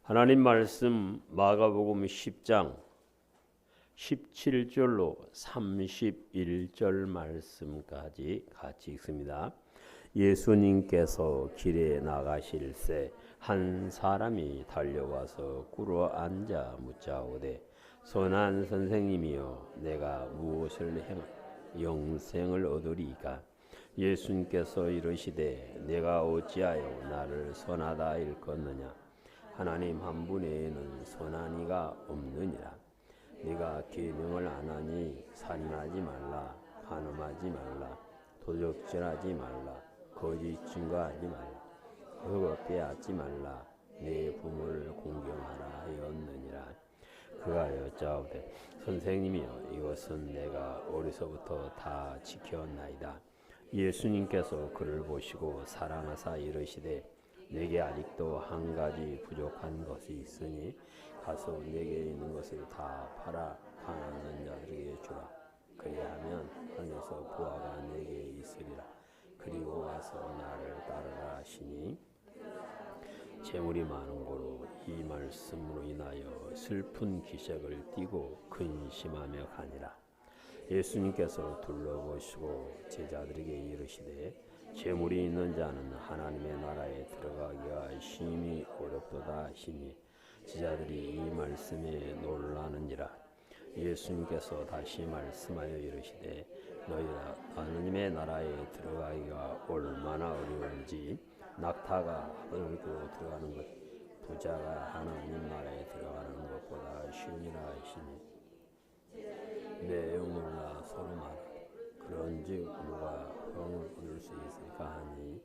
하나님 말씀 마가복음 10장 17절로 31절 말씀까지 같이 읽습니다. 예수님께서 길에 나가실새 한 사람이 달려와서 꿇어 앉아 묻자오되 선한 선생님이여 내가 무엇을 행하 영생을 얻으리이까? 예수님께서 이르시되 내가 어찌하여 나를 선하다 일컫느냐? 하나님 한 분 외에는 선한 이가 없느니라. 네가 계명을 안 하니 살인하지 말라, 간음하지 말라, 도적질하지 말라, 거짓 증거하지 말라, 흑업 빼앗지 말라, 내 부모를 공경하라 하였느니라. 그가 여짜오되 선생님이여 이것은 내가 어려서부터 다 지켰나이다. 예수님께서 그를 보시고 사랑하사 이르시되 내게 아직도 한 가지 부족한 것이 있으니 가서 내게 있는 것을 다 팔아 가난한 자들에게 주라. 그리하면 하늘에서 부하가 내게 있으리라. 그리고 와서 나를 따르라 하시니 재물이 많은 고로 이 말씀으로 인하여 슬픈 기색을 띠고 근심하며 가니라. 예수님께서 둘러보시고 제자들에게 이르시되 재물이 있는 자는 하나님의 나라에 들어가기가 심히 어렵도다 하시니 제자들이 이 말씀에 놀라는지라. 예수님께서 다시 말씀하여 이르시되 너희가 하나님의 나라에 들어가기가 얼마나 어려운지 낙타가 하늘로 들어가는 것 부자가 하나님 나라에 들어가는 것보다 쉬우니라 하시니 매우 놀라 서로 말하되 그런즉 누가 형을 얻을 수 있을까 하니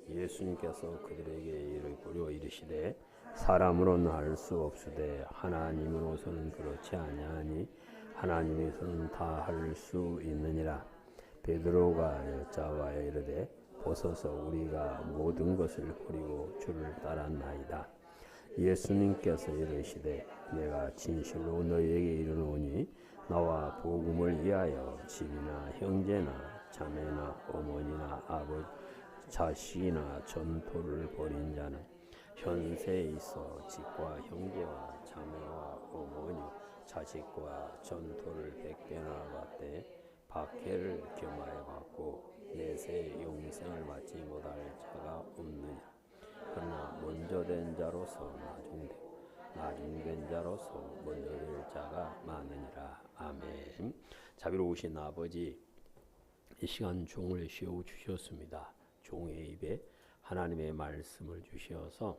예수님께서 그들에게 이르시되 사람으로는 할 수 없으되 하나님으로서는 그렇지 아니하니 하나님에서는 다 할 수 있느니라. 베드로가 여짜와여 이르되 보소서 우리가 모든 것을 버리고 주를 따랐나이다. 예수님께서 이르시되 내가 진실로 너희에게 이르노니 나와 복음을 위하여 집이나 형제나 자매나 어머니나 아버지 자식이나 전토를 벌인 자는 현세에 있어 집과 형제와 자매와 어머니 자식과 전토를 100배나 받되 박해를 겸하여 받고 내세 영생을 받지 못할 자가 없느냐? 그러나 먼저 된 자로서 나중된 자로서 먼저 될 자가 많으니라. 아멘. 자비로우신 아버지, 이 시간 종을 씌워 주셨습니다. 종의 입에 하나님의 말씀을 주셔서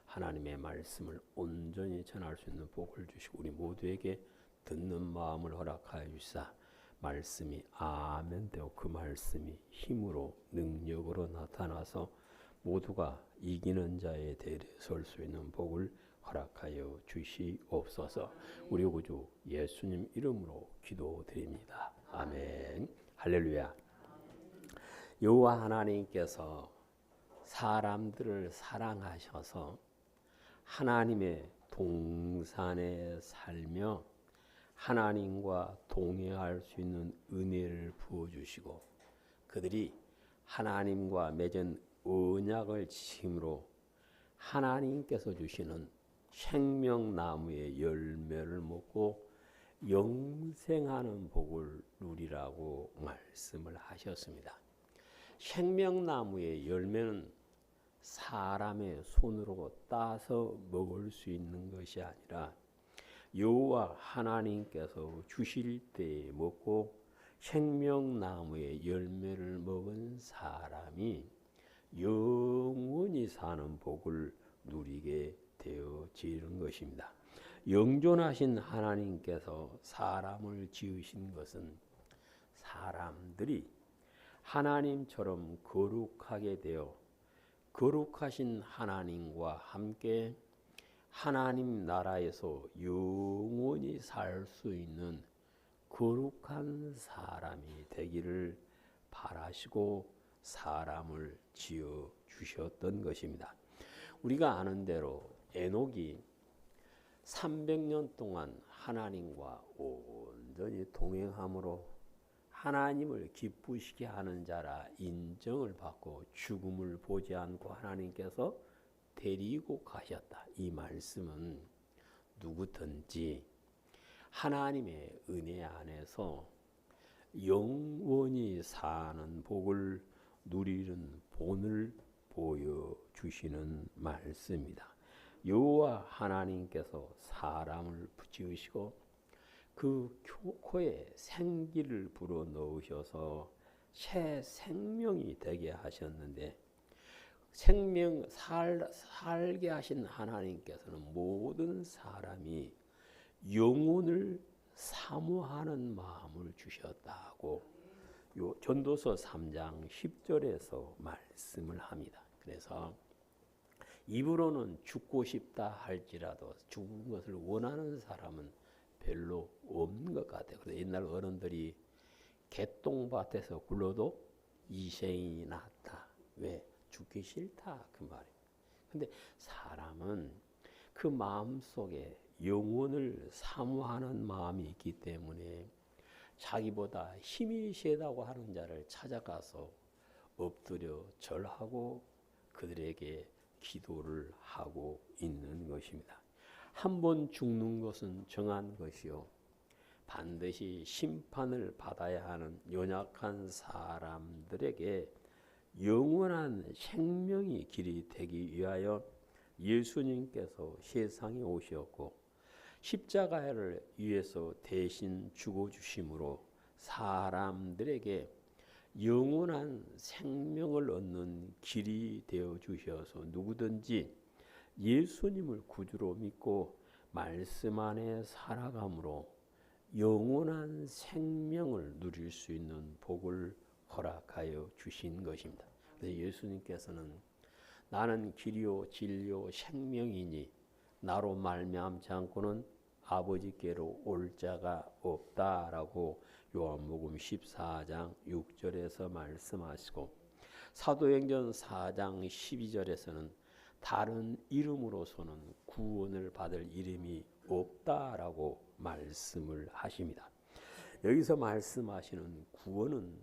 하나님의 말씀을 온전히 전할 수 있는 복을 주시고 우리 모두에게 듣는 마음을 허락하여 주시사 말씀이 아멘 되어 그 말씀이 힘으로 능력으로 나타나서 모두가 이기는 자의 대리에 설 수 있는 복을 허락하여 주시옵소서. 우리 구주 예수님 이름으로 기도드립니다. 아멘. 할렐루야. 여호와 하나님께서 사람들을 사랑하셔서 하나님의 동산에 살며 하나님과 동행할 수 있는 은혜를 부어주시고 그들이 하나님과 맺은 언약을 지킴으로 하나님께서 주시는 생명나무의 열매를 먹고 영생하는 복을 누리라고 말씀을 하셨습니다. 생명나무의 열매는 사람의 손으로 따서 먹을 수 있는 것이 아니라 여호와 하나님께서 주실 때에 먹고 생명나무의 열매를 먹은 사람이 영원히 사는 복을 누리게 되어지는 것입니다. 영존하신 하나님께서 사람을 지으신 것은 사람들이 하나님처럼 거룩하게 되어 거룩하신 하나님과 함께 하나님 나라에서 영원히 살 수 있는 거룩한 사람이 되기를 바라시고 사람을 지어 주셨던 것입니다. 우리가 아는 대로 에녹이 300년 동안 하나님과 온전히 동행함으로 하나님을 기쁘시게 하는 자라 인정을 받고 죽음을 보지 않고 하나님께서 데리고 가셨다. 이 말씀은 누구든지 하나님의 은혜 안에서 영원히 사는 복을 누리는 본을 보여주시는 말씀입니다. 여호와 하나님께서 사람을 붙이시고 그 코에 생기를 불어넣으셔서 새 생명이 되게 하셨는데 살게 하신 하나님께서는 모든 사람이 영혼을 사모하는 마음을 주셨다고 요 전도서 3장 10절에서 말씀을 합니다. 그래서 입으로는 죽고 싶다 할지라도 죽은 것을 원하는 사람은 별로 없는 것 같아요. 그래서 옛날 어른들이 개똥밭에서 굴러도 이생이 낫다. 왜? 죽기 싫다 그 말이에요. 근데 사람은 그 마음 속에 영혼을 사모하는 마음이 있기 때문에 자기보다 힘이 세다고 하는 자를 찾아가서 엎드려 절하고 그들에게 기도를 하고 있는 것입니다. 한 번 죽는 것은 정한 것이요 반드시 심판을 받아야 하는 연약한 사람들에게 영원한 생명이 길이 되기 위하여 예수님께서 세상에 오셨고 십자가를 위해서 대신 죽어주심으로 사람들에게 영원한 생명을 얻는 길이 되어 주셔서 누구든지 예수님을 구주로 믿고 말씀 안에 살아감으로 영원한 생명을 누릴 수 있는 복을 허락하여 주신 것입니다. 그래서 예수님께서는 나는 길이요 진리요 생명이니 나로 말미암지 않고는 아버지께로 올 자가 없다라고 요한복음 14장 6절에서 말씀하시고 사도행전 4장 12절에서는 다른 이름으로서는 구원을 받을 이름이 없다라고 말씀을 하십니다. 여기서 말씀하시는 구원은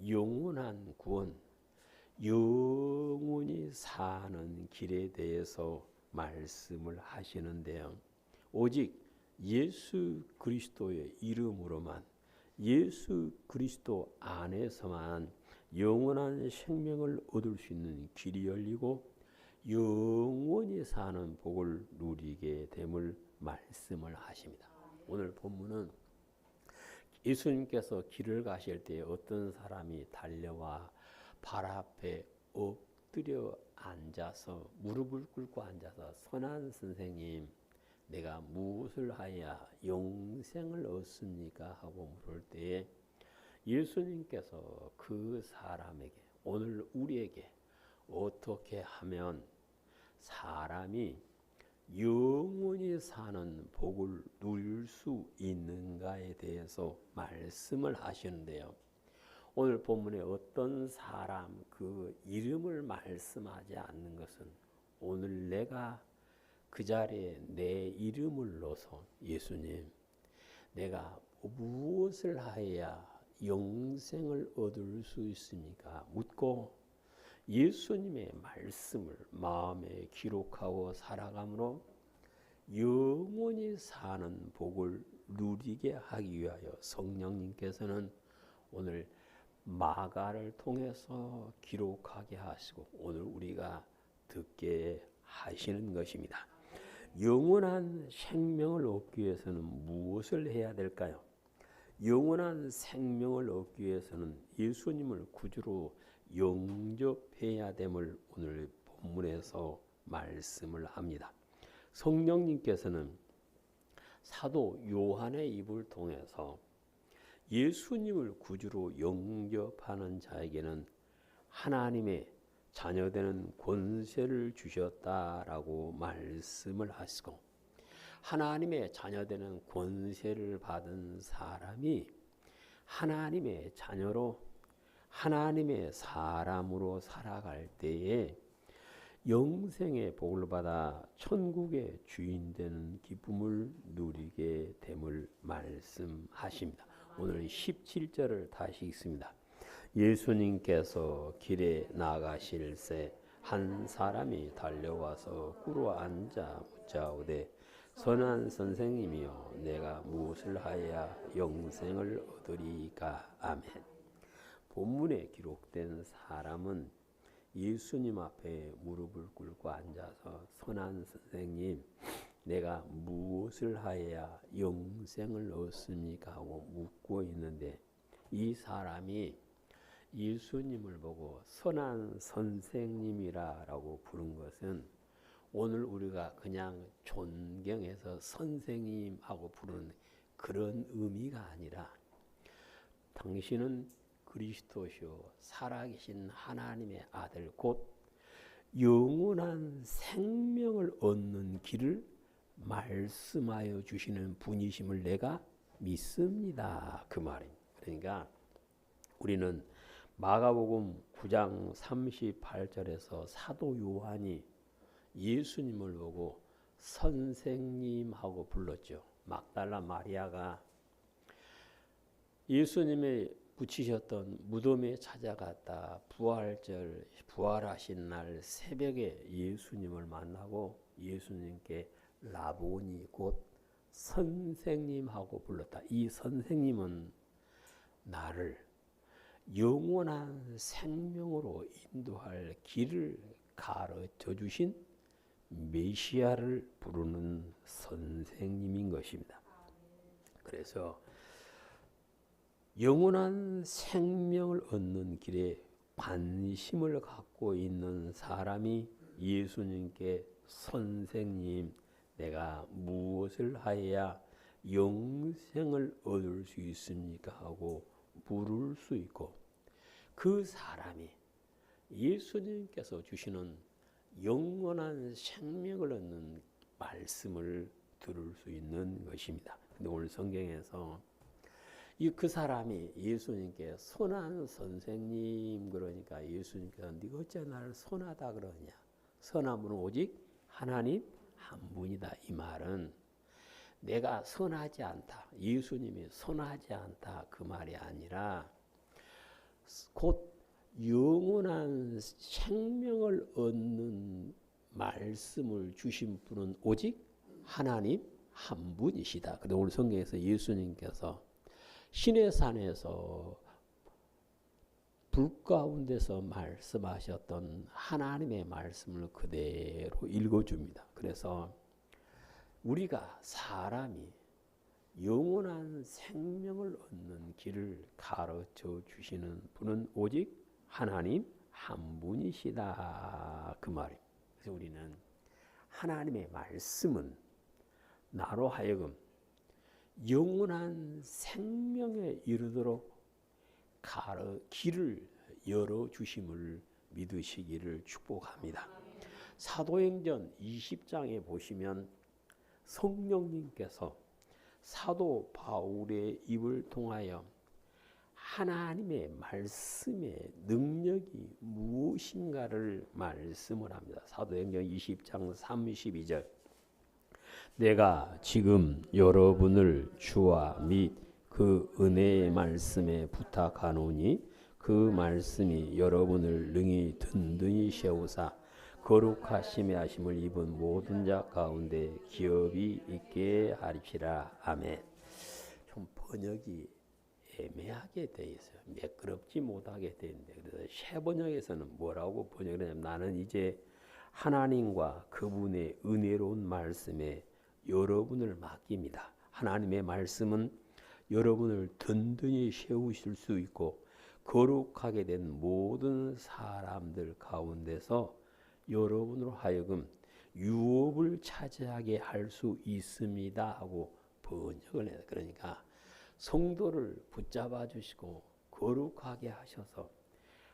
영원한 구원, 영원히 사는 길에 대해서 말씀을 하시는데요. 오직 예수 그리스도의 이름으로만 예수 그리스도 안에서만 영원한 생명을 얻을 수 있는 길이 열리고 영원히 사는 복을 누리게 됨을 말씀을 하십니다. 오늘 본문은 예수님께서 길을 가실 때 어떤 사람이 달려와 발 앞에 엎드려 앉아서 무릎을 꿇고 앉아서 선한 선생님 내가 무엇을 하여야 영생을 얻습니까? 하고 물을 때에 예수님께서 그 사람에게 오늘 우리에게 어떻게 하면 사람이 영원히 사는 복을 누릴 수 있는가에 대해서 말씀을 하시는데요. 오늘 본문에 어떤 사람 그 이름을 말씀하지 않는 것은 오늘 내가 그 자리에 내 이름을 넣어서 예수님 내가 무엇을 하여야 영생을 얻을 수 있습니까? 묻고 예수님의 말씀을 마음에 기록하고 살아감으로 영원히 사는 복을 누리게 하기 위하여 성령님께서는 오늘 마가를 통해서 기록하게 하시고 오늘 우리가 듣게 하시는 것입니다. 영원한 생명을 얻기 위해서는 무엇을 해야 될까요? 영원한 생명을 얻기 위해서는 예수님을 구주로 영접해야 됨을 오늘 본문에서 말씀을 합니다. 성령님께서는 사도 요한의 입을 통해서 예수님을 구주로 영접하는 자에게는 하나님의 자녀되는 권세를 주셨다라고 말씀을 하시고 하나님의 자녀되는 권세를 받은 사람이 하나님의 자녀로 하나님의 사람으로 살아갈 때에 영생의 복을 받아 천국의 주인 되는 기쁨을 누리게 됨을 말씀하십니다. 오늘 17절을 다시 읽습니다. 예수님께서 길에 나가실새 한 사람이 달려와서 꿇어 앉아 묻자오되 선한 선생님이여 내가 무엇을 하여야 영생을 얻으리까. 아멘. 본문에 기록된 사람은 예수님 앞에 무릎을 꿇고 앉아서 선한 선생님 내가 무엇을 하여야 영생을 얻습니까 하고 묻고 있는데, 이 사람이 예수님을 보고 선한 선생님이라고 부른 것은 오늘 우리가 그냥 존경해서 선생님하고 부르는 그런 의미가 아니라 당신은 그리스도시요 살아계신 하나님의 아들 곧 영원한 생명을 얻는 길을 말씀하여 주시는 분이심을 내가 믿습니다. 그 말입니다. 그러니까 우리는 마가복음 9장 38절에서 사도 요한이 예수님을 보고 선생님하고 불렀죠. 막달라 마리아가 예수님의 묻히셨던 무덤에 찾아갔다 부활절 부활하신 날 새벽에 예수님을 만나고 예수님께 라보니 곧 선생님하고 불렀다. 이 선생님은 나를 영원한 생명으로 인도할 길을 가르쳐 주신 메시아를 부르는 선생님인 것입니다. 그래서 영원한 생명을 얻는 길에 관심을 갖고 있는 사람이 예수님께 선생님 내가 무엇을 하여야 영생을 얻을 수 있습니까 하고 물을 수 있고, 그 사람이 예수님께서 주시는 영원한 생명을 얻는 말씀을 들을 수 있는 것입니다. 근데 오늘 성경에서 그 사람이 예수님께 선한 선생님 그러니까 예수님께서 네가 어째 나를 선하다 그러냐. 선한 분은 오직 하나님 한 분이다. 이 말은 내가 선하지 않다. 예수님이 선하지 않다. 그 말이 아니라 곧 영원한 생명을 얻는 말씀을 주신 분은 오직 하나님 한 분이시다. 그런데 오늘 성경에서 예수님께서 시내산에서 불 가운데서 말씀하셨던 하나님의 말씀을 그대로 읽어줍니다. 그래서 우리가 사람이 영원한 생명을 얻는 길을 가르쳐 주시는 분은 오직 하나님 한 분이시다. 그 말입니다. 그래서 우리는 하나님의 말씀은 나로 하여금 영원한 생명에 이르도록 길을 열어주심을 믿으시기를 축복합니다. 사도행전 20장에 보시면 성령님께서 사도 바울의 입을 통하여 하나님의 말씀의 능력이 무엇인가를 말씀을 합니다. 사도행전 20장 32절 내가 지금 여러분을 주와 및 그 은혜의 말씀에 부탁하노니 그 말씀이 여러분을 능히 든든히 세우사 거룩하심의 하심을 입은 모든 자 가운데 기업이 있게 하리라. 아멘. 좀 번역이 애매하게 돼 있어요. 매끄럽지 못하게 돼 있는데, 그래서 새 번역에서는 뭐라고 번역을 하냐면 나는 이제 하나님과 그분의 은혜로운 말씀에 여러분을 맡깁니다. 하나님의 말씀은 여러분을 든든히 세우실 수 있고 거룩하게 된 모든 사람들 가운데서 여러분으로 하여금 유업을 차지하게 할 수 있습니다 하고 번역을 해요. 그러니까 성도를 붙잡아 주시고 거룩하게 하셔서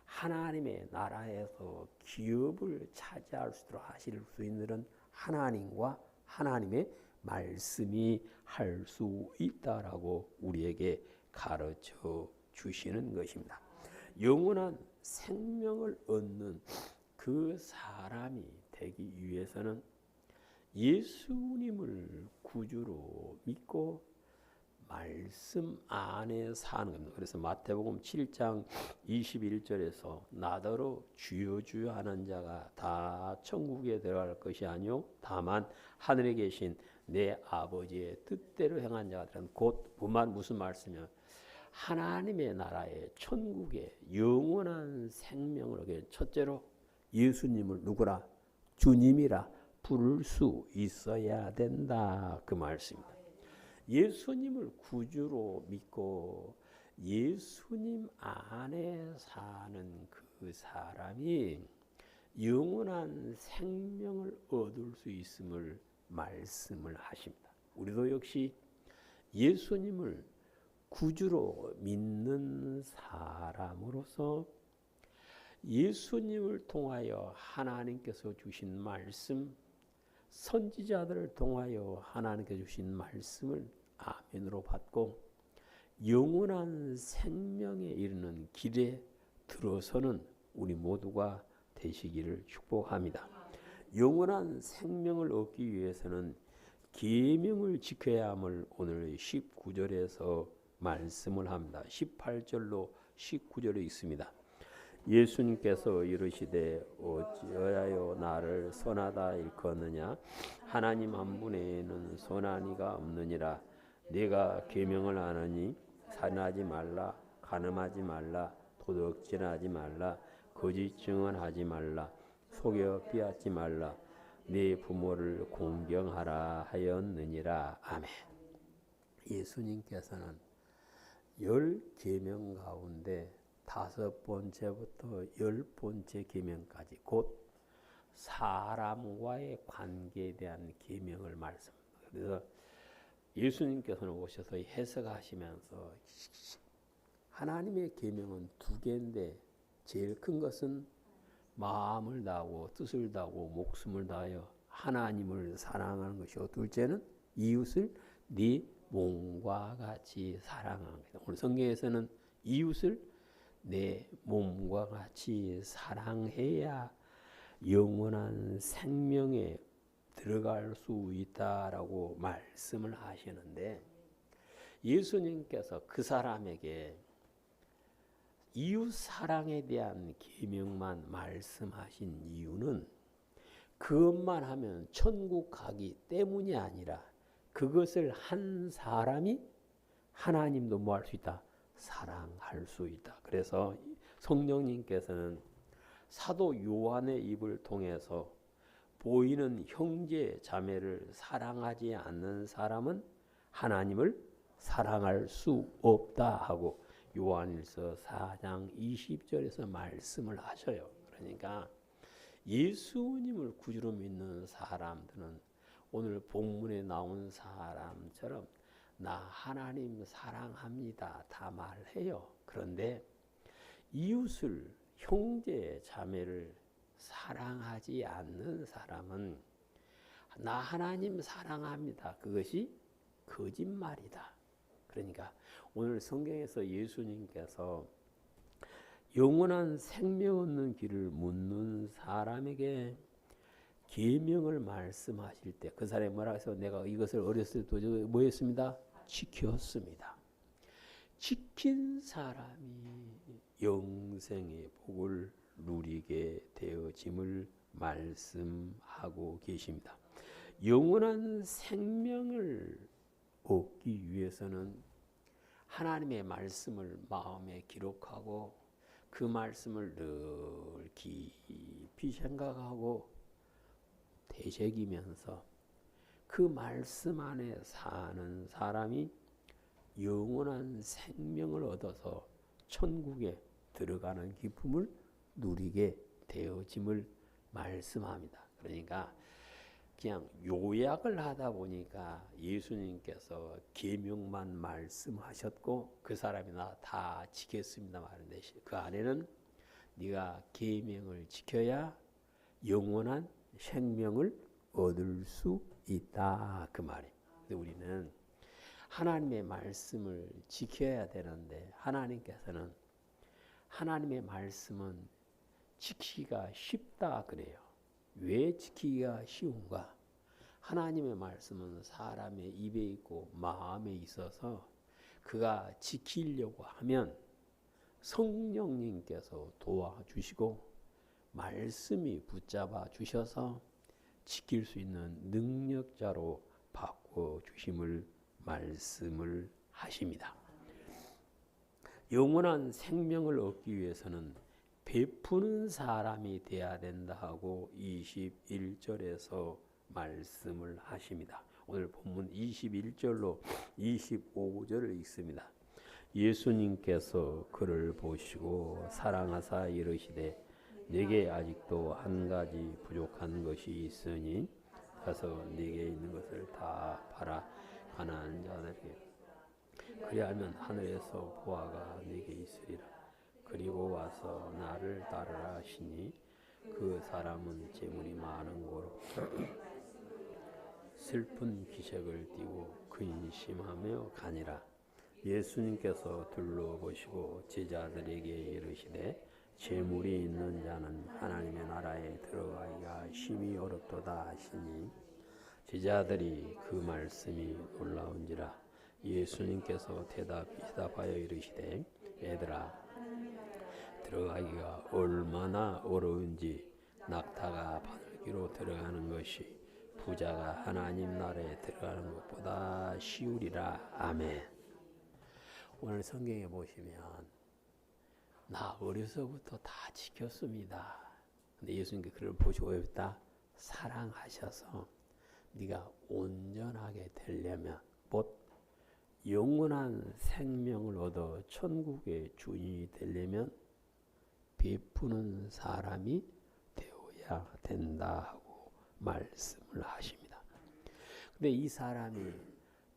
하나님의 나라에서 기업을 차지할 수 있도록 하실 수 있는 하나님과 하나님의 말씀이 할 수 있다라고 우리에게 가르쳐 주시는 것입니다. 영원한 생명을 얻는 그 사람이 되기 위해서는 예수님을 구주로 믿고 말씀 안에 사는 겁니다. 그래서 마태복음 7장 21절에서 나더러 주여 주여 하는 자가 다 천국에 들어갈 것이 아니요 다만 하늘에 계신 내 아버지의 뜻대로 행한 자들은 곧 무슨 말씀이냐 하나님의 나라의 천국의 영원한 생명을 얻게 첫째로 예수님을 누구라 주님이라 부를 수 있어야 된다 그 말씀입니다. 예수님을 구주로 믿고 예수님 안에 사는 그 사람이 영원한 생명을 얻을 수 있음을 말씀을 하십니다. 우리도 역시 예수님을 구주로 믿는 사람으로서 예수님을 통하여 하나님께서 주신 말씀, 선지자들을 통하여 하나님께서 주신 말씀을 아멘으로 받고 영원한 생명에 이르는 길에 들어서는 우리 모두가 되시기를 축복합니다. 영원한 생명을 얻기 위해서는 계명을 지켜야 함을 오늘 19절에서 말씀을 합니다. 18절로 19절에 있습니다. 예수님께서 이르시되 어찌하여 나를 선하다 일컫느냐 하나님 한 분에는 선한 이가 없느니라. 네가 계명을 아느니 살인하지 말라, 간음하지 말라, 도둑질하지 말라, 거짓 증언하지 말라, 속여 빼앗지 말라, 네 부모를 공경하라 하였느니라. 아멘. 예수님께서는 10계명 가운데 5번째부터 10번째 계명까지 곧 사람과의 관계에 대한 계명을 말씀합니다. 그래서 예수님께서는 오셔서 해석하시면서 하나님의 계명은 2개인데 제일 큰 것은 마음을 다하고 뜻을 다하고 목숨을 다하여 하나님을 사랑하는 것이고 둘째는 이웃을 네 몸과 같이 사랑하는 것이다. 오늘 성경에서는 이웃을 내 몸과 같이 사랑해야 영원한 생명에 들어갈 수 있다라고 말씀을 하시는데 예수님께서 그 사람에게 이웃 사랑에 대한 계명만 말씀하신 이유는 그것만 하면 천국 가기 때문이 아니라 그것을 한 사람이 하나님도 뭐 할 수 있다? 사랑할 수 있다. 그래서 성령님께서는 사도 요한의 입을 통해서 보이는 형제 자매를 사랑하지 않는 사람은 하나님을 사랑할 수 없다 하고 요한일서 4장 20절에서 말씀을 하셔요. 그러니까 예수님을 구주로 믿는 사람들은 오늘 본문에 나온 사람처럼 나 하나님 사랑합니다 다 말해요. 그런데 이웃을 형제 자매를 사랑하지 않는 사람은 나 하나님 사랑합니다 그것이 거짓말이다. 그러니까 오늘 성경에서 예수님께서 영원한 생명 얻는 길을 묻는 사람에게 계명을 말씀하실 때 그 사람이 뭐라고 해서 내가 이것을 어렸을 때 뭐였습니다? 지켰습니다. 지킨 사람이 영생의 복을 누리게 되어짐을 말씀하고 계십니다. 영원한 생명을 얻기 위해서는 하나님의 말씀을 마음에 기록하고 그 말씀을 늘 깊이 생각하고 되새기면서 그 말씀 안에 사는 사람이 영원한 생명을 얻어서 천국에 들어가는 기쁨을 누리게 되어짐을 말씀합니다. 그러니까 그냥 요약을 하다 보니까 예수님께서 계명만 말씀하셨고 그 사람이 나 다 지켰습니다 말인데 그 안에는 네가 계명을 지켜야 영원한 생명을 얻을 수 있다 그 말이에요. 근데 우리는 하나님의 말씀을 지켜야 되는데 하나님께서는 하나님의 말씀은 지키기가 쉽다 그래요. 왜 지키기가 쉬운가? 하나님의 말씀은 사람의 입에 있고 마음에 있어서 그가 지키려고 하면 성령님께서 도와주시고 말씀이 붙잡아 주셔서 지킬 수 있는 능력자로 바꿔주심을 말씀을 하십니다. 영원한 생명을 얻기 위해서는 베푸는 사람이 되어야 된다 하고 21절에서 말씀을 하십니다. 오늘 본문 21절로 25절을 읽습니다. 예수님께서 그를 보시고 사랑하사 이르시되 네게 아직도 한 가지 부족한 것이 있으니 가서 네게 있는 것을 다 팔아 가난한 자들에게 그리하면 하늘에서 보화가 네게 있으리라. 그리고 와서 나를 따르라 하시니 그 사람은 재물이 많은 고로 슬픈 기색을 띠고 근심하며 가니라. 예수님께서 둘러보시고 제자들에게 이르시되 재물이 있는 자는 하나님의 나라에 들어가기가 심히 어렵도다 하시니 제자들이 그 말씀이 놀라운지라. 예수님께서 대답하여 이르시되 얘들아 들어가기가 얼마나 어려운지 낙타가 바늘기로 들어가는 것이 부자가 하나님 나라에 들어가는 것보다 쉬우리라. 아멘. 오늘 성경에 보시면 나 어려서부터 다 지켰습니다. 근데 예수님께서 그를 보시고 왜다 사랑하셔서 네가 온전하게 되려면 곧 영원한 생명을 얻어 천국의 주인이 되려면 베푸는 사람이 되어야 된다 하고 말씀을 하십니다. 근데 이 사람이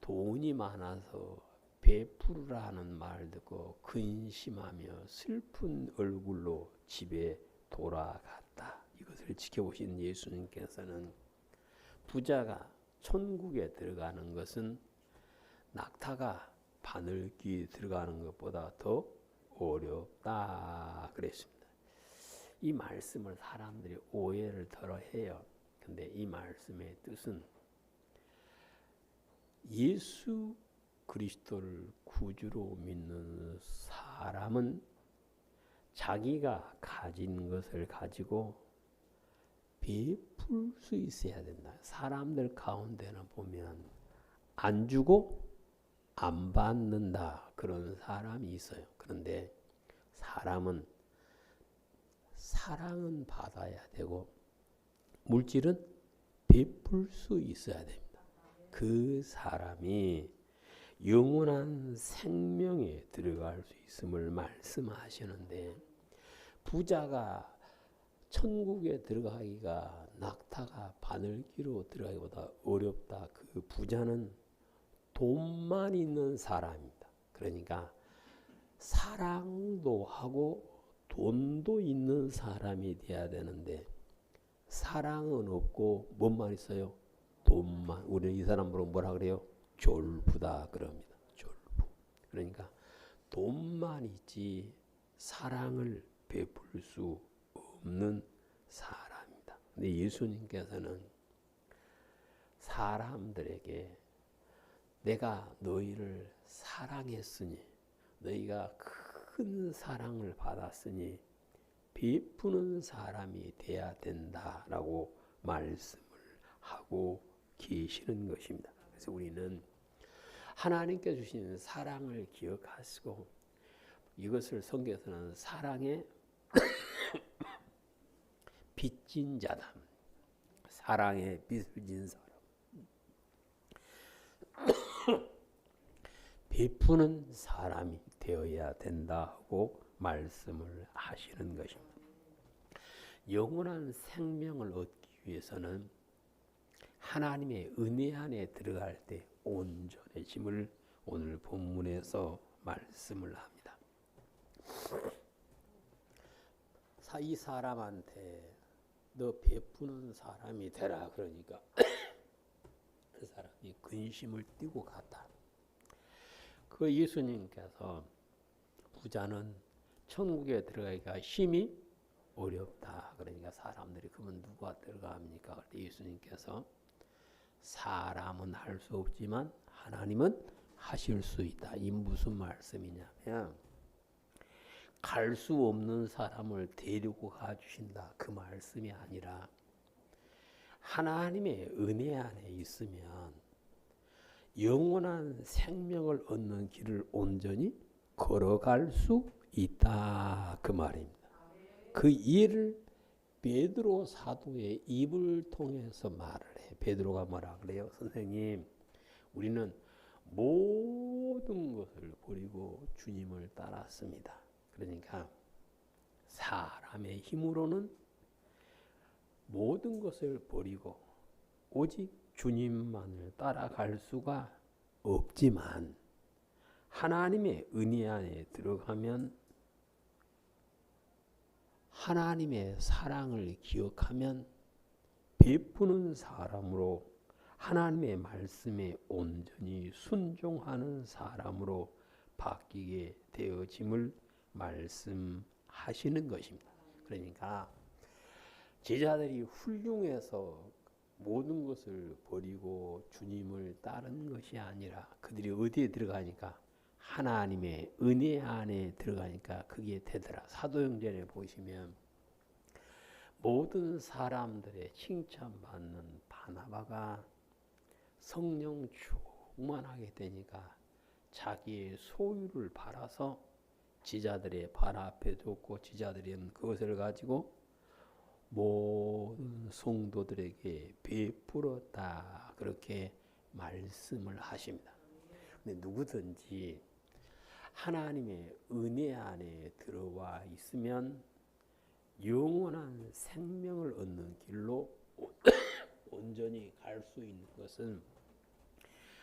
돈이 많아서 베푸르라 하는 말 듣고 근심하며 슬픈 얼굴로 집에 돌아갔다. 이것을 지켜보신 예수님께서는 부자가 천국에 들어가는 것은 낙타가 바늘기 들어가는 것보다 더 어렵다 그랬습니다. 이 말씀을 사람들이 오해를 덜어 해요. 근데 이 말씀의 뜻은 예수 그리스도를 구주로 믿는 사람은 자기가 가진 것을 가지고 베풀 수 있어야 된다. 사람들 가운데는 보면 안 주고 안 받는다 그런 사람이 있어요. 그런데 사람은 사랑은 받아야 되고 물질은 베풀 수 있어야 됩니다. 그 사람이 영원한 생명에 들어갈 수 있음을 말씀하시는데 부자가 천국에 들어가기가 낙타가 바늘기로 들어가기보다 어렵다. 그 부자는 돈만 있는 사람입니다. 그러니까 사랑도 하고 돈도 있는 사람이 돼야 되는데 사랑은 없고 뭔만 있어요? 돈만. 우리는 이 사람으로 뭐라 그래요? 졸부다 그럽니다. 졸부. 그러니까 돈만 있지 사랑을 베풀 수 없는 사람입니다. 근데 예수님께서는 사람들에게 내가 너희를 사랑했으니 너희가 큰 사랑을 받았으니 베푸는 사람이 돼야 된다라고 말씀을 하고 계시는 것입니다. 그래서 우리는 하나님께 주신 사랑을 기억하시고 이것을 성경에서는 사랑의 빚진 자다. 사랑의 빚을 진 사람. 베푸는 사람이 되어야 된다고 말씀을 하시는 것입니다. 영원한 생명을 얻기 위해서는 하나님의 은혜 안에 들어갈 때 온전해짐을 오늘 본문에서 말씀을 합니다. 이 사람한테 너 베푸는 사람이 되라 그러니까 그 사람이 근심을 띠고 갔다. 그 예수님께서 부자는 천국에 들어가기가 심히 어렵다. 그러니까 사람들이 그러면 누가 들어갑니까? 그때 예수님께서 사람은 할 수 없지만 하나님은 하실 수 있다. 이 무슨 말씀이냐면 갈 수 없는 사람을 데리고 가주신다. 그 말씀이 아니라 하나님의 은혜 안에 있으면 영원한 생명을 얻는 길을 온전히 걸어갈 수 있다. 그 말입니다. 그 이해를 베드로 사도의 입을 통해서 말을 해. 베드로가 뭐라 그래요? 선생님, 우리는 모든 것을 버리고 주님을 따랐습니다. 그러니까 사람의 힘으로는 모든 것을 버리고 오직 주님만을 따라갈 수가 없지만 하나님의 은혜 안에 들어가면 하나님의 사랑을 기억하면 베푸는 사람으로 하나님의 말씀에 온전히 순종하는 사람으로 바뀌게 되어짐을 말씀하시는 것입니다. 그러니까 제자들이 훌륭해서 모든 것을 버리고 주님을 따른 것이 아니라 그들이 어디에 들어가니까 하나님의 은혜 안에 들어가니까 그게 되더라. 사도행전에 보시면 모든 사람들의 칭찬받는 바나바가 성령 충만하게 되니까 자기의 소유를 팔아서 지자들의 발 앞에 뒀고 지자들은 그것을 가지고 모든 성도들에게 베풀었다. 그렇게 말씀을 하십니다. 근데 누구든지 하나님의 은혜 안에 들어와 있으면 영원한 생명을 얻는 길로 온전히 갈 수 있는 것은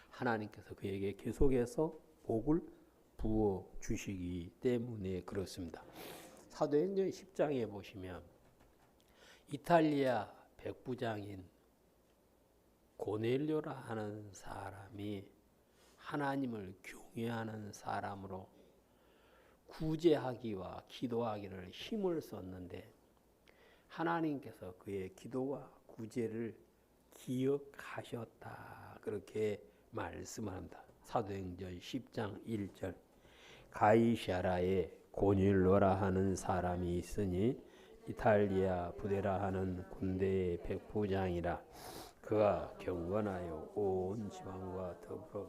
하나님께서 그에게 계속해서 복을 부어 주시기 때문에 그렇습니다. 사도행전 10장에 보시면 이탈리아 백부장인 고넬료라 하는 사람이 하나님을 경외하는 사람으로 구제하기와 기도하기를 힘을 썼는데 하나님께서 그의 기도와 구제를 기억하셨다. 그렇게 말씀합니다. 사도행전 10장 1절 가이샤라에 고넬료라 하는 사람이 있으니 이탈리아 부데라 하는 군대의 백부장이라. 그가 경건하여 온 지방과 더불어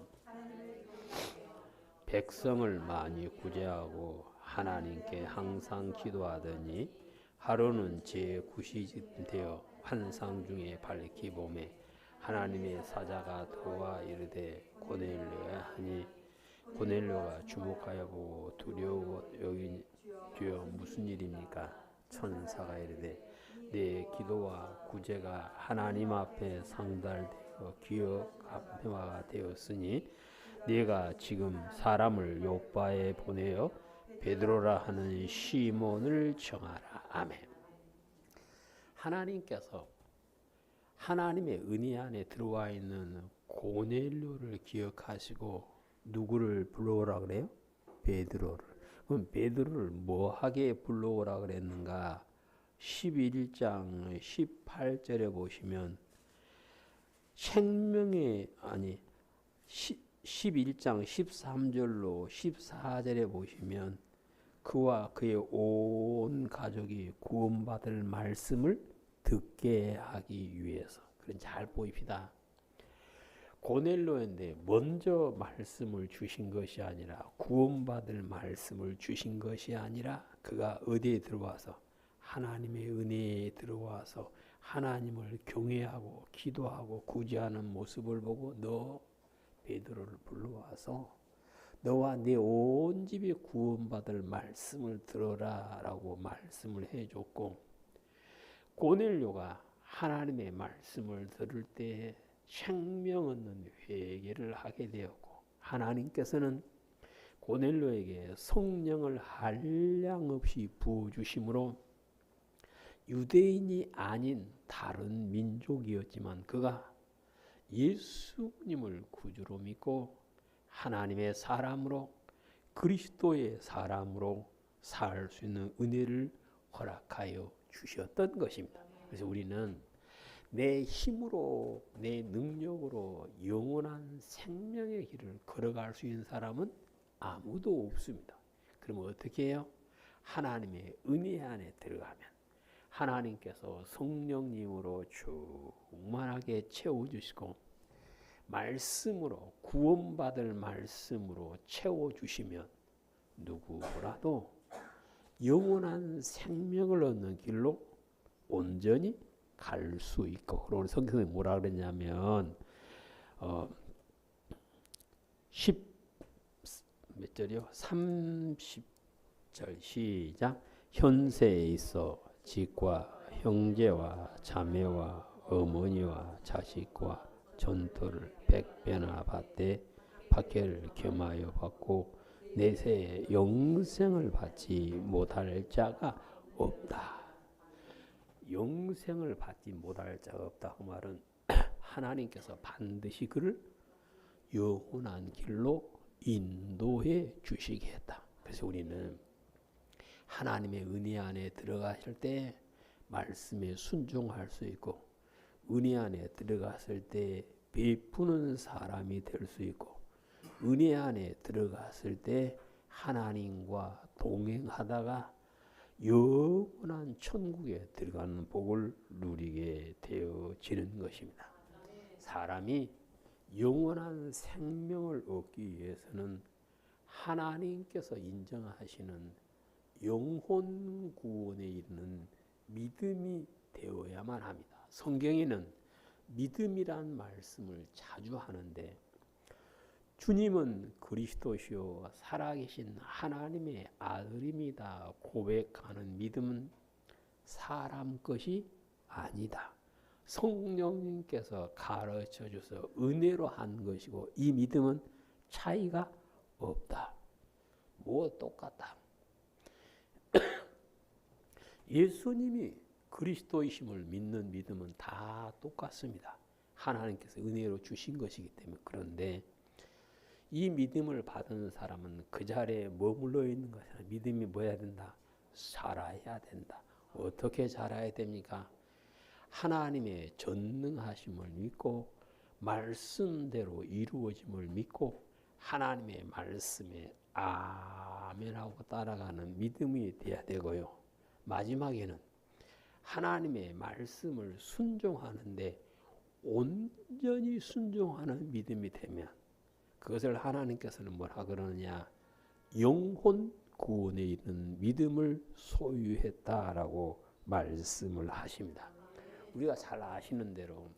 백성을 많이 구제하고 하나님께 항상 기도하더니 하루는 제9시 되어 환상 중에 밝히 보매 하나님의 사자가 도와 이르되 고넬료야 하니 고넬료가 주목하여 보고 두려워 여긴 주여 무슨 일입니까? 천사가 이르되 내 기도와 구제가 하나님 앞에 상달되어 기억함화 되었으니 네가 지금 사람을 요바에 보내어 베드로라 하는 시몬을 청하라. 아멘. 하나님께서 하나님의 은혜 안에 들어와 있는 고넬료를 기억하시고 누구를 불러오라 그래요? 베드로를. 그럼 베드로를 뭐하게 불러오라 그랬는가? 11장 18절에 보시면 생명의 11장 13절로 14절에 보시면 그와 그의 온 가족이 구원받을 말씀을 듣게 하기 위해서. 그런 잘 보입니다. 고넬료인데 먼저 말씀을 주신 것이 아니라 구원받을 말씀을 주신 것이 아니라 그가 어디에 들어와서 하나님의 은혜에 들어와서 하나님을 경외하고 기도하고 구제하는 모습을 보고 너 베드로를 불러와서 너와 네 온 집이 구원받을 말씀을 들어라 라고 말씀을 해줬고 고넬료가 하나님의 말씀을 들을 때 생명 얻는 회개를 하게 되었고 하나님께서는 고넬료에게 성령을 한량없이 부어주심으로 유대인이 아닌 다른 민족이었지만 그가 예수님을 구주로 믿고 하나님의 사람으로 그리스도의 사람으로 살 수 있는 은혜를 허락하여 주셨던 것입니다. 그래서 우리는 내 힘으로, 내 능력으로 영원한 생명의 길을 걸어갈 수 있는 사람은 아무도 없습니다. 그러면 어떻게 해요? 하나님의 은혜 안에 들어가면 하나님께서 성령님으로 충만하게 채워주시고 말씀으로, 구원받을 말씀으로 채워주시면 누구라도 영원한 생명을 얻는 길로 온전히 갈 수 있고, 그리고 성경에 뭐라 그랬냐면 10몇 절이요? 30절 시작. 현세에 있어 직과 형제와 자매와 어머니와 자식과 전토를 100배나 받되 박해를 겸하여 받고 내세에 영생을 받지 못할 자가 없다. 영생을 받지 못할 자가 없다. 그 말은 하나님께서 반드시 그를 영원한 길로 인도해 주시겠다. 그래서 우리는 하나님의 은혜 안에 들어가실 때 말씀에 순종할 수 있고, 은혜 안에 들어갔을 때 베푸는 사람이 될 수 있고, 은혜 안에 들어갔을 때 하나님과 동행하다가 영원한 천국에 들어가는 복을 누리게 되어지는 것입니다. 사람이 영원한 생명을 얻기 위해서는 하나님께서 인정하시는 영혼 구원에 이르는 믿음이 되어야만 합니다. 성경에는 믿음이란 말씀을 자주 하는데, 주님은 그리스도시요 살아계신 하나님의 아들입니다 고백하는 믿음은 사람 것이 아니다. 성령님께서 가르쳐 줘서 은혜로 한 것이고, 이 믿음은 차이가 없다. 뭐 똑같다. 예수님이 그리스도이심을 믿는 믿음은 다 똑같습니다. 하나님께서 은혜로 주신 것이기 때문에. 그런데 이 믿음을 받은 사람은 그 자리에 머물러 있는 것이라 믿음이 뭐 해야 된다? 살아야 된다. 어떻게 살아야 됩니까? 하나님의 전능하심을 믿고 말씀대로 이루어짐을 믿고 하나님의 말씀에 아멘하고 따라가는 믿음이 되어야 되고요. 마지막에는 하나님의 말씀을 순종하는데 온전히 순종하는 믿음이 되면 그것을 하나님께서는 뭐라 그러느냐? 영혼 구원에 이르는 믿음을 소유했다라고 말씀을 하십니다. 우리가 잘 아시는 대로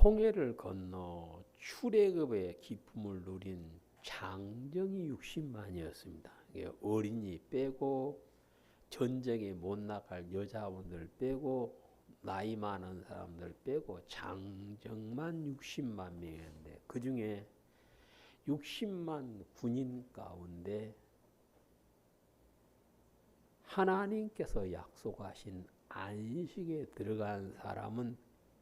홍해를 건너 출애굽의 기쁨을 누린 장정이 60만이었습니다. 어린이 빼고 전쟁에 못 나갈 여자분들 빼고 나이 많은 사람들 빼고 장정만 60만 명이었는데, 그 중에 60만 군인 가운데 하나님께서 약속하신 안식에 들어간 사람은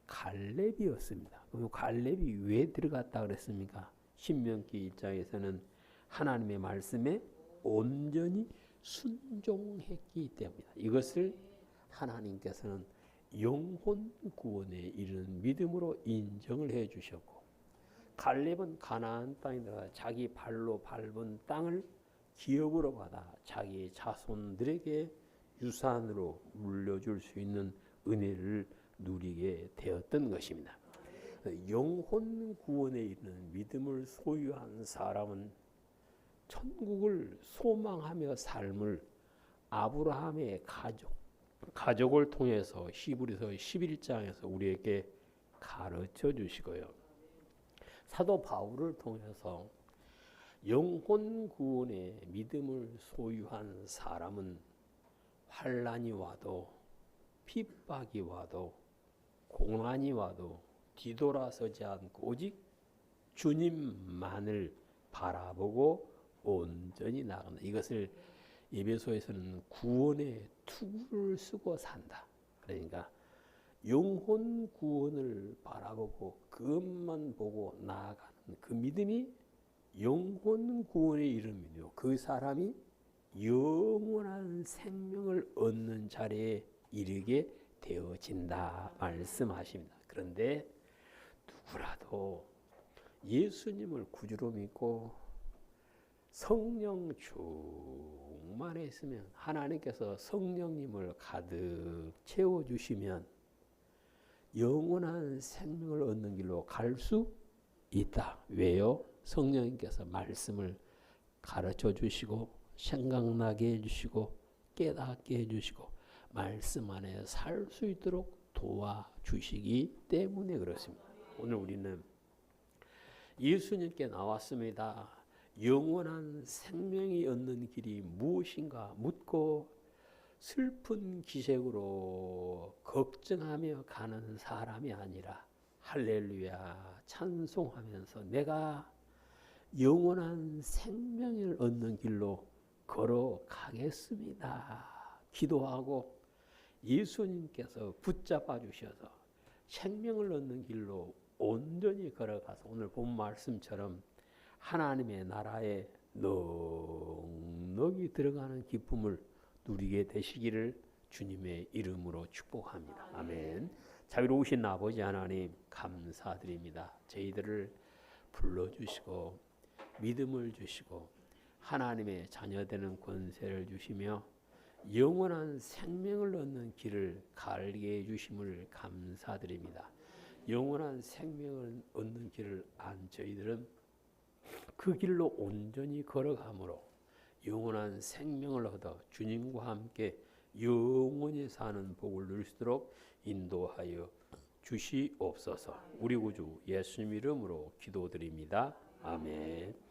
갈렙이었습니다. 그럼 갈렙이 왜 들어갔다 그랬습니까? 신명기 1장에서는 하나님의 말씀에 온전히 순종했기 때문이다. 이것을 하나님께서는 영혼 구원에 이르는 믿음으로 인정을 해 주셨고, 갈렙은 가나안 땅에 들어가 자기 발로 밟은 땅을 기업으로 받아 자기 자손들에게 유산으로 물려줄 수 있는 은혜를 누리게 되었던 것입니다. 영혼 구원에 이르는 믿음을 소유한 사람은 천국을 소망하며 삶을 아브라함의 가족을 통해서 히브리서 11장에서 우리에게 가르쳐 주시고요. 사도 바울을 통해서 영혼 구원의 믿음을 소유한 사람은 환난이 와도 핍박이 와도 고난이 와도 뒤돌아서지 않고 오직 주님만을 바라보고 온전히 나간다. 이것을 에베소에서는 구원의 투구를 쓰고 산다. 그러니까 영혼 구원을 바라보고 그것만 보고 나아가는 그 믿음이 영혼 구원에 이른 믿음이요. 그 사람이 영원한 생명을 얻는 자리에 이르게 되어진다 말씀하십니다. 그런데 누구라도 예수님을 구주로 믿고 성령 충만해 있으면, 하나님께서 성령님을 가득 채워주시면 영원한 생명을 얻는 길로 갈 수 있다. 왜요? 성령님께서 말씀을 가르쳐 주시고 생각나게 해주시고 깨닫게 해주시고 말씀 안에 살 수 있도록 도와주시기 때문에 그렇습니다. 오늘 우리는 예수님께 나왔습니다. 영원한 생명이 얻는 길이 무엇인가 묻고 슬픈 기색으로 걱정하며 가는 사람이 아니라 할렐루야 찬송하면서 내가 영원한 생명을 얻는 길로 걸어가겠습니다. 기도하고 예수님께서 붙잡아 주셔서 생명을 얻는 길로 온전히 걸어가서 오늘 본 말씀처럼 하나님의 나라에 넉넉히 들어가는 기쁨을 누리게 되시기를 주님의 이름으로 축복합니다. 아멘. 자비로우신 아버지 하나님 감사드립니다. 저희들을 불러주시고 믿음을 주시고 하나님의 자녀되는 권세를 주시며 영원한 생명을 얻는 길을 갈게 해주심을 감사드립니다. 영원한 생명을 얻는 길을 안 저희들은 그 길로 온전히 걸어가므로 영원한 생명을 얻어 주님과 함께 영원히 사는 복을 누릴 수 있도록 인도하여 주시옵소서. 우리 구주 예수님 이름으로 기도드립니다. 아멘.